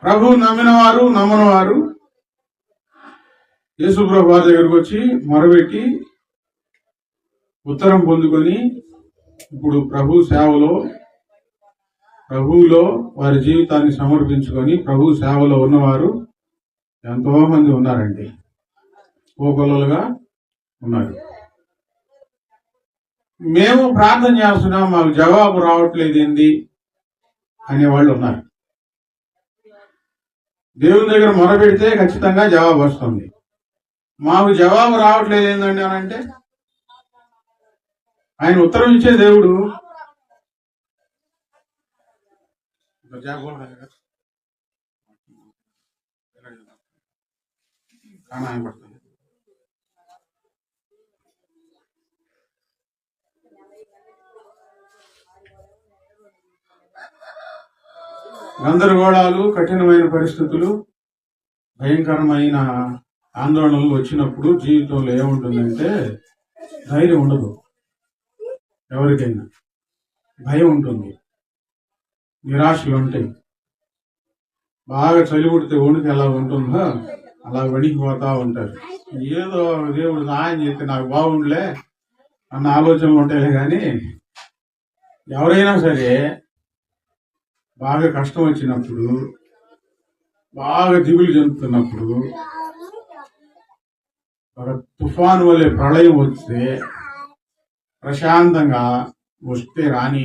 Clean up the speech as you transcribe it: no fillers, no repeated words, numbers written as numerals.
ప్రభు నమ్మిన వారు నమ్మని వారు యేసు ప్రభు వారి దగ్గరకు వచ్చి మొరబెట్టి ఉత్తరం పొందుకొని ఇప్పుడు ప్రభు సేవలో ప్రభువులో వారి జీవితాన్ని సమర్పించుకొని ప్రభు సేవలో ఉన్నవారు ఎంతో మంది ఉన్నారండి. కోకొల్లలుగా ఉన్నారు. మేము ప్రార్థన చేస్తున్నాం, మాకు జవాబు రావట్లేదు ఏంది అనేవాళ్ళు ఉన్నారు. దేవుని దగ్గర మొరపెడితే ఖచ్చితంగా జవాబు వస్తుంది. మాకు జవాబు రావట్లేదు ఏందండి అని అంటే ఆయన ఉత్తరం ఇచ్చే దేవుడు. గందరగోళాలు, కఠినమైన పరిస్థితులు, భయంకరమైన ఆందోళనలు వచ్చినప్పుడు జీవితంలో ఏముంటుందంటే ధైర్యం ఉండదు. ఎవరికైనా భయం ఉంటుంది, నిరాశలు ఉంటాయి. బాగా చలి పుడితే వణికి ఎలా ఉంటుందో అలా వణికిపోతా ఉంటారు. ఏదో దేవుడు సహాయం చేస్తే నాకు బాగుండలే అన్న ఆలోచనలు ఉంటాయి. కానీ ఎవరైనా సరే బాగా కష్టం వచ్చినప్పుడు, బాగా దిగులు చెందుతున్నప్పుడు, ఒక తుఫాను వలె ప్రళయం వస్తే ప్రశాంతంగా వస్తే రాని